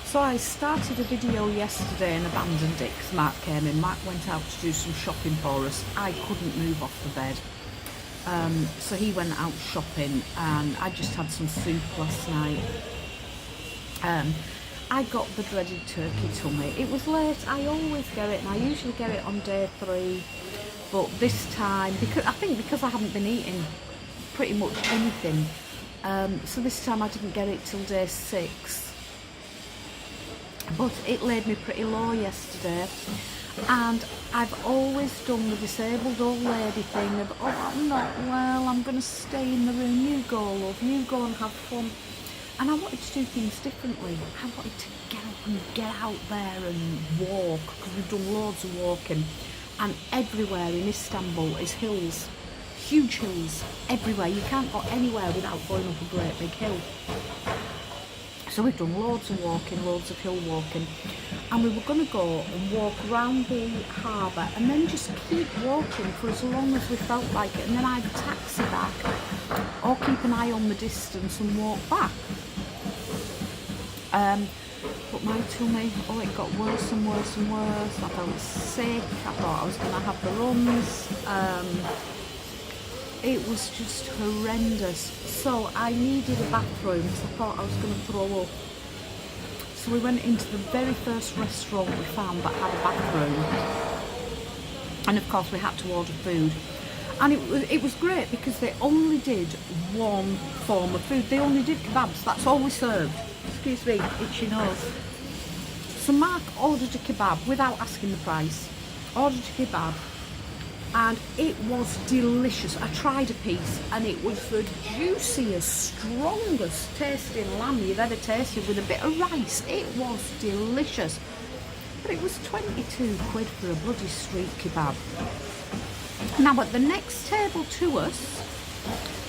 So I started a video yesterday and abandoned it because Mark came in. Mark went out to do some shopping for us. I couldn't move off the bed. So he went out shopping and I just had some soup last night. I got the dreaded turkey tummy. It was late, I always get it, and I usually get it on day 3. But this time, because I haven't been eating pretty much anything, so this time I didn't get it till day 6. But it laid me pretty low yesterday, and I've always done the disabled old lady thing of, oh, I'm not well, I'm going to stay in the room, you go love, you go and have fun. And I wanted to do things differently. I wanted to get up and get out there and walk, because we've done loads of walking, and everywhere in Istanbul is hills, huge hills, everywhere. You can't go anywhere without going up a great big hill. So we've done loads of walking, loads of hill walking, and we were going to go and walk around the harbour and then just keep walking for as long as we felt like it, and then either taxi back or keep an eye on the distance and walk back. But my tummy, it got worse and worse and worse. I felt sick, I thought I was going to have the runs. It was just horrendous. So I needed a bathroom because I thought I was going to throw up. So we went into the very first restaurant we found that had a bathroom. And of course we had to order food. And it was great because they only did one form of food. They only did kebabs, that's all we served. Excuse me, itchy nose. So Mark ordered a kebab without asking the price. Ordered a kebab. And it was delicious. I tried a piece and it was the juiciest, strongest tasting lamb you've ever tasted with a bit of rice. It was delicious. But it was 22 quid for a bloody street kebab. Now at the next table to us,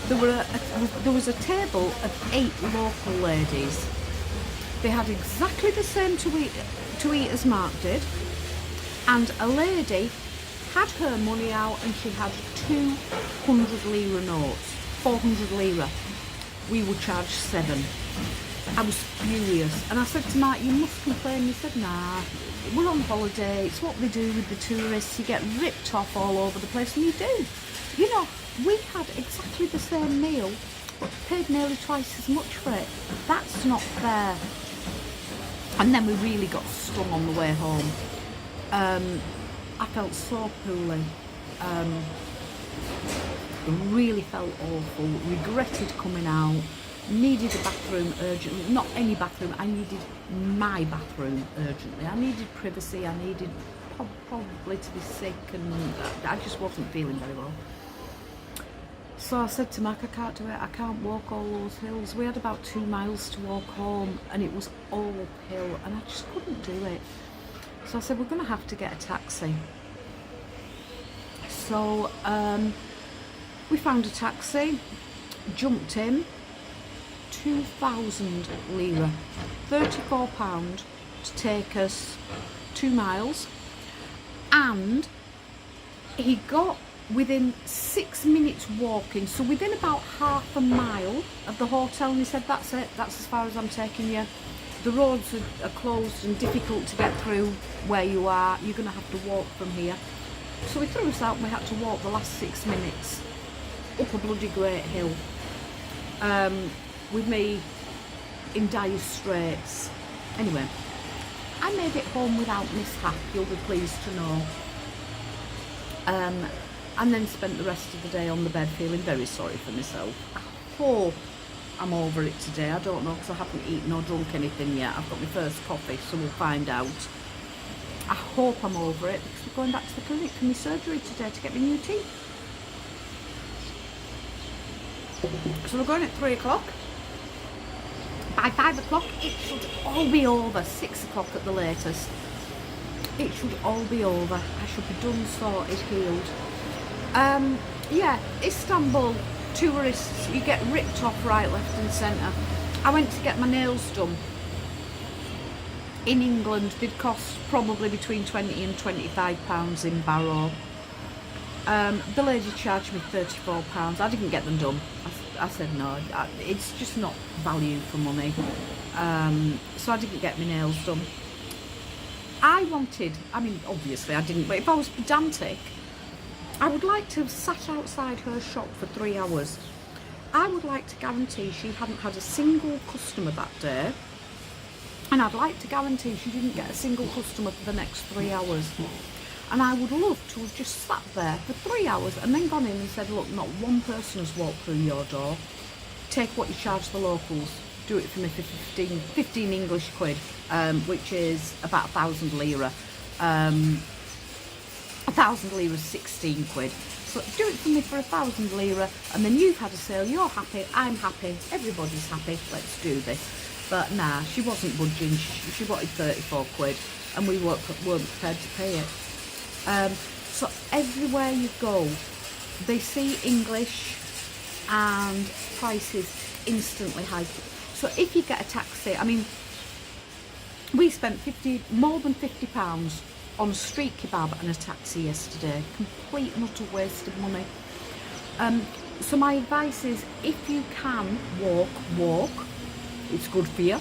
there was a table of 8 local ladies. They had exactly the same to eat as Mark did. And a lady had her money out and she had 200 lira notes, 400 lira. We were charged 7. I was furious and I said to Mark, you must complain. He said, nah, we're on holiday, it's what they do with the tourists, you get ripped off all over the place, and you do. You know, we had exactly the same meal but paid nearly twice as much for it. That's not fair. And then we really got stung on the way home. I felt so poorly, really felt awful, regretted coming out, needed a bathroom urgently, not any bathroom, I needed my bathroom urgently. I needed privacy, I needed probably to be sick, and I just wasn't feeling very well. So I said to Mark, I can't do it, I can't walk all those hills. We had about 2 miles to walk home and it was all uphill and I just couldn't do it. So I said, we're going to have to get a taxi. So we found a taxi, jumped in, 2,000 lira, £34 to take us 2 miles, and he got within 6 minutes walking, so within about half a mile of the hotel, and he said, that's it, that's as far as I'm taking you. The roads are closed and difficult to get through where you are, you're going to have to walk from here. So he threw us out and we had to walk the last 6 minutes up a bloody great hill, with me in dire straits. Anyway, I made it home without mishap, you'll be pleased to know. And then spent the rest of the day on the bed feeling very sorry for myself. I hope I'm over it today. I don't know, because I haven't eaten or drunk anything yet. I've got my first coffee, so we'll find out. I hope I'm over it, because we're going back to the clinic for my surgery today to get my new teeth. So we're going at 3 o'clock. By 5 o'clock it should all be over. 6 o'clock at the latest. It should all be over. I should be done, sorted, healed. Yeah, Istanbul tourists, you get ripped off right, left and centre. I went to get my nails done in England. They'd cost probably between £20 and £25 in Barrow. The lady charged me £34. I didn't get them done. I said no, it's just not value for money. So I didn't get my nails done. I wanted, I mean, obviously I didn't, but if I was pedantic, I would like to have sat outside her shop for 3 hours. I would like to guarantee she hadn't had a single customer that day, and I'd like to guarantee she didn't get a single customer for the next 3 hours. And I would love to have just sat there for 3 hours and then gone in and said, look, not one person has walked through your door. Take what you charge the locals. Do it for me for 15 English quid, which is about 1,000 lira. 1,000 lira is 16 quid. So do it for me for 1,000 lira, and then you've had a sale, you're happy, I'm happy, everybody's happy, let's do this. But nah, she wasn't budging, she wanted 34 quid, and we weren't prepared to pay it. So everywhere you go, they see English and prices instantly hike. So if you get a taxi, I mean, we spent more than £50 on a street kebab and a taxi yesterday. Complete and utter waste of money. So my advice is, if you can walk. It's good for you.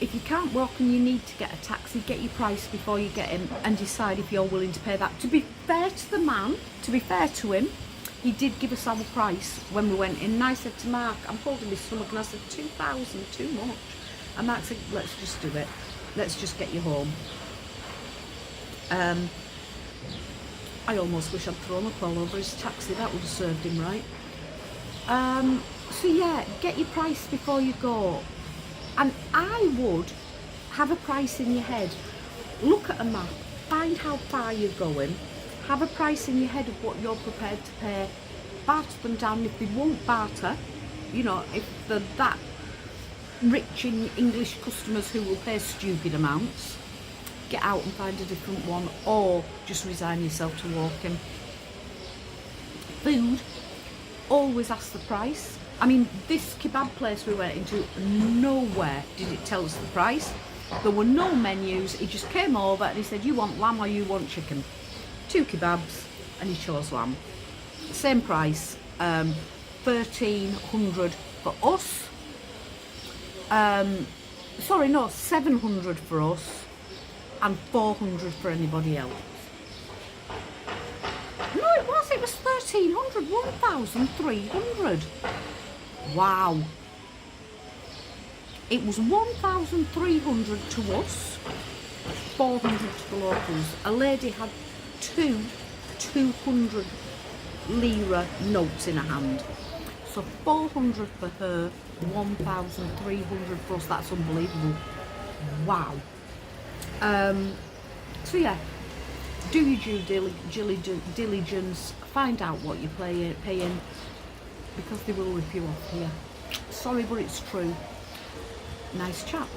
If you can't walk and you need to get a taxi, get your price before you get him and decide if you're willing to pay that. To be fair to the man, to be fair to him, he did give us our price when we went in, and I said to Mark, I'm holding my stomach, and I said, 2,000, too much. And Mark said, let's just do it. Let's just get you home. I almost wish I'd thrown up all over his taxi. That would have served him right. So yeah, get your price before you go. And I would have a price in your head. Look at a map, find how far you're going, have a price in your head of what you're prepared to pay, barter them down. If they won't barter, you know, if they're that rich in English customers who will pay stupid amounts, get out and find a different one, or just resign yourself to walking. Food, always ask the price. I mean, this kebab place we went into, nowhere did it tell us the price. There were no menus. He just came over and he said, you want lamb or you want chicken? 2 kebabs, and he chose lamb. Same price, 1,300 for us. Sorry, no, 700 for us and 400 for anybody else. No, it was 1,300, 1,300. Wow. It was 1,300 to us, 400 to the locals. A lady had 200 lira notes in her hand. So 400 for her, 1,300 for us. That's unbelievable. Wow. So yeah, do your due diligence, find out what you're paying, because they will rip you off here. Sorry, but it's true. Nice chat.